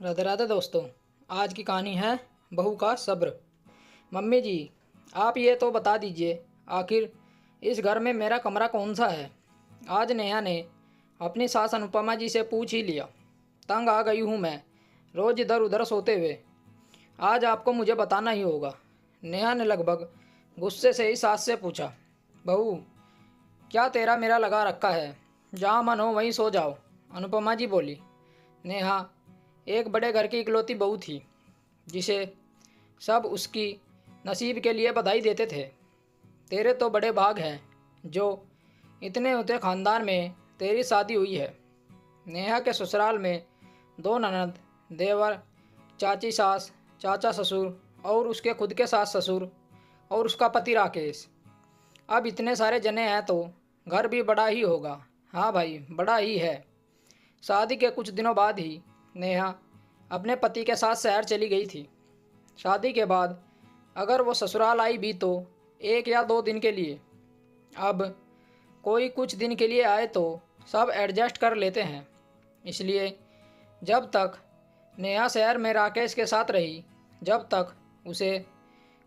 राधे राधे दोस्तों। आज की कहानी है बहू का सब्र। मम्मी जी, आप ये तो बता दीजिए, आखिर इस घर में मेरा कमरा कौन सा है। आज नेहा ने अपनी सास अनुपमा जी से पूछ ही लिया। तंग आ गई हूँ मैं रोज़ इधर उधर सोते हुए। आज आपको मुझे बताना ही होगा। नेहा ने लगभग गुस्से से ही सास से पूछा। बहू, क्या तेरा मेरा लगा रखा है, जहाँ मन हो वहीं सो जाओ। अनुपमा जी बोली। नेहा एक बड़े घर की इकलौती बहू थी, जिसे सब उसकी नसीब के लिए बधाई देते थे। तेरे तो बड़े भाग हैं जो इतने होते ख़ानदान में तेरी शादी हुई है। नेहा के ससुराल में 2 ननद, देवर, चाची सास, चाचा ससुर और उसके खुद के सास ससुर और उसका पति राकेश। अब इतने सारे जने हैं तो घर भी बड़ा ही होगा। हाँ भाई, बड़ा ही है। शादी के कुछ दिनों बाद ही नेहा अपने पति के साथ शहर चली गई थी। शादी के बाद अगर वो ससुराल आई भी तो 1 या 2 दिन के लिए। अब कोई कुछ दिन के लिए आए तो सब एडजस्ट कर लेते हैं। इसलिए जब तक नेहा शहर में राकेश के साथ रही, जब तक उसे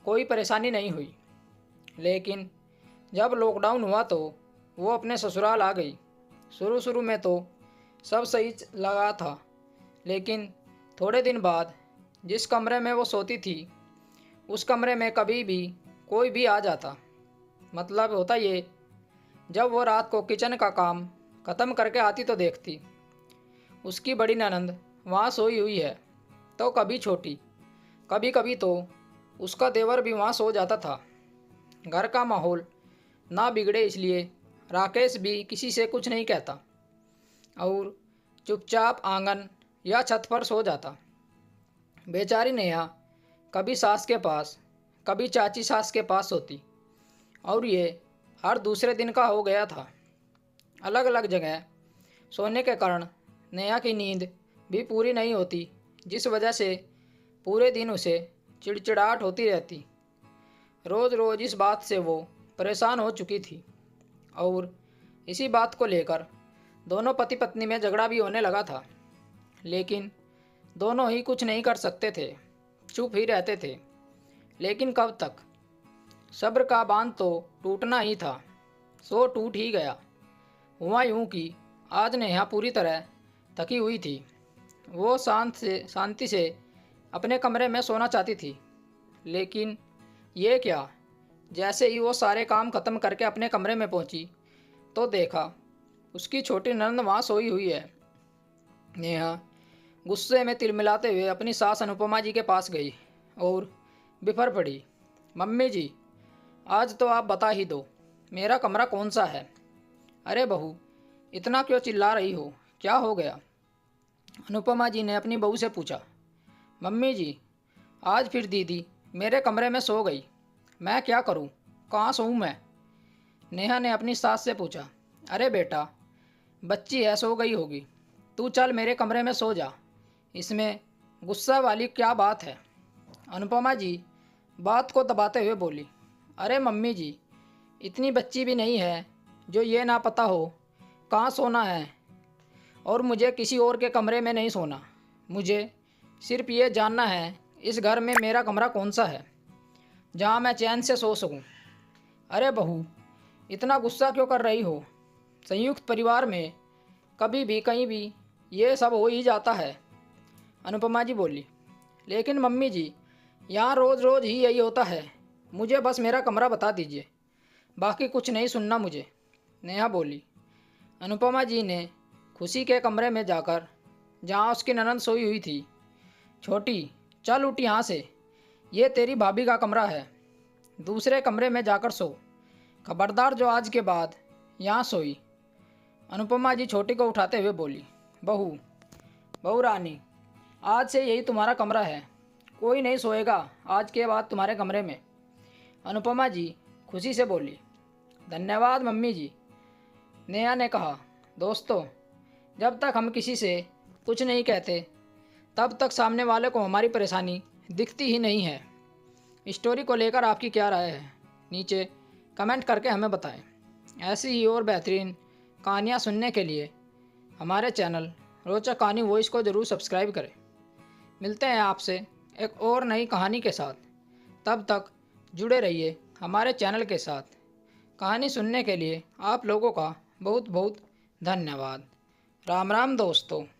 कोई परेशानी नहीं हुई। लेकिन जब लॉकडाउन हुआ तो वो अपने ससुराल आ गई। शुरू शुरू में तो सब सही लगा था, लेकिन थोड़े दिन बाद जिस कमरे में वो सोती थी उस कमरे में कभी भी कोई भी आ जाता। मतलब होता ये, जब वो रात को किचन का काम ख़त्म करके आती तो देखती उसकी बड़ी ननद वहाँ सोई हुई है, तो कभी छोटी, कभी कभी तो उसका देवर भी वहाँ सो जाता था। घर का माहौल ना बिगड़े इसलिए राकेश भी किसी से कुछ नहीं कहता और चुपचाप आंगन या छत पर सो जाता। बेचारी नेहा कभी सास के पास, कभी चाची सास के पास सोती, और ये हर दूसरे दिन का हो गया था। अलग अलग जगह सोने के कारण नेहा की नींद भी पूरी नहीं होती, जिस वजह से पूरे दिन उसे चिड़चिड़ाहट होती रहती। रोज़ रोज़ इस बात से वो परेशान हो चुकी थी और इसी बात को लेकर दोनों पति पत्नी में झगड़ा भी होने लगा था। लेकिन दोनों ही कुछ नहीं कर सकते थे, चुप ही रहते थे। लेकिन कब तक? सब्र का बांध तो टूटना ही था, सो टूट ही गया। हुआ यूँ कि आज नेहा पूरी तरह थकी हुई थी। वो शांति से अपने कमरे में सोना चाहती थी, लेकिन ये क्या, जैसे ही वो सारे काम ख़त्म करके अपने कमरे में पहुंची तो देखा उसकी छोटी ननद वहाँ सोई हुई है। नेहा गुस्से में तिलमिलाते हुए अपनी सास अनुपमा जी के पास गई और बिफर पड़ी। मम्मी जी, आज तो आप बता ही दो, मेरा कमरा कौन सा है। अरे बहू, इतना क्यों चिल्ला रही हो, क्या हो गया। अनुपमा जी ने अपनी बहू से पूछा। मम्मी जी, आज फिर दीदी मेरे कमरे में सो गई, मैं क्या करूं, कहाँ सोऊं मैं। नेहा ने अपनी सास से पूछा। अरे बेटा, बच्ची है, सो गई होगी, तू चल मेरे कमरे में सो जा, इसमें गुस्सा वाली क्या बात है। अनुपमा जी बात को दबाते हुए बोली। अरे मम्मी जी, इतनी बच्ची भी नहीं है जो ये ना पता हो कहाँ सोना है, और मुझे किसी और के कमरे में नहीं सोना। मुझे सिर्फ ये जानना है इस घर में मेरा कमरा कौन सा है जहाँ मैं चैन से सो सकूँ। अरे बहू, इतना गुस्सा क्यों कर रही हो। संयुक्त परिवार में कभी भी कहीं भी ये सब हो ही जाता है। अनुपमा जी बोली। लेकिन मम्मी जी, यहाँ रोज़ रोज़ ही यही होता है, मुझे बस मेरा कमरा बता दीजिए, बाकी कुछ नहीं सुनना मुझे। नेहा बोली। अनुपमा जी ने खुशी के कमरे में जाकर, जहाँ उसकी ननद सोई हुई थी, छोटी चल उठ यहाँ से, ये तेरी भाभी का कमरा है, दूसरे कमरे में जाकर सो, खबरदार जो आज के बाद यहाँ सोई। अनुपमा जी छोटी को उठाते हुए बोली। बहू रानी, आज से यही तुम्हारा कमरा है, कोई नहीं सोएगा आज के बाद तुम्हारे कमरे में। अनुपमा जी खुशी से बोली। धन्यवाद मम्मी जी, नेहा ने कहा। दोस्तों, जब तक हम किसी से कुछ नहीं कहते तब तक सामने वाले को हमारी परेशानी दिखती ही नहीं है। स्टोरी को लेकर आपकी क्या राय है, नीचे कमेंट करके हमें बताएं। ऐसी ही और बेहतरीन कहानियाँ सुनने के लिए हमारे चैनल रोचक कहानी वॉइस को ज़रूर सब्सक्राइब करें। मिलते हैं आपसे एक और नई कहानी के साथ। तब तक जुड़े रहिए हमारे चैनल के साथ। कहानी सुनने के लिए आप लोगों का बहुत बहुत धन्यवाद। राम राम दोस्तों।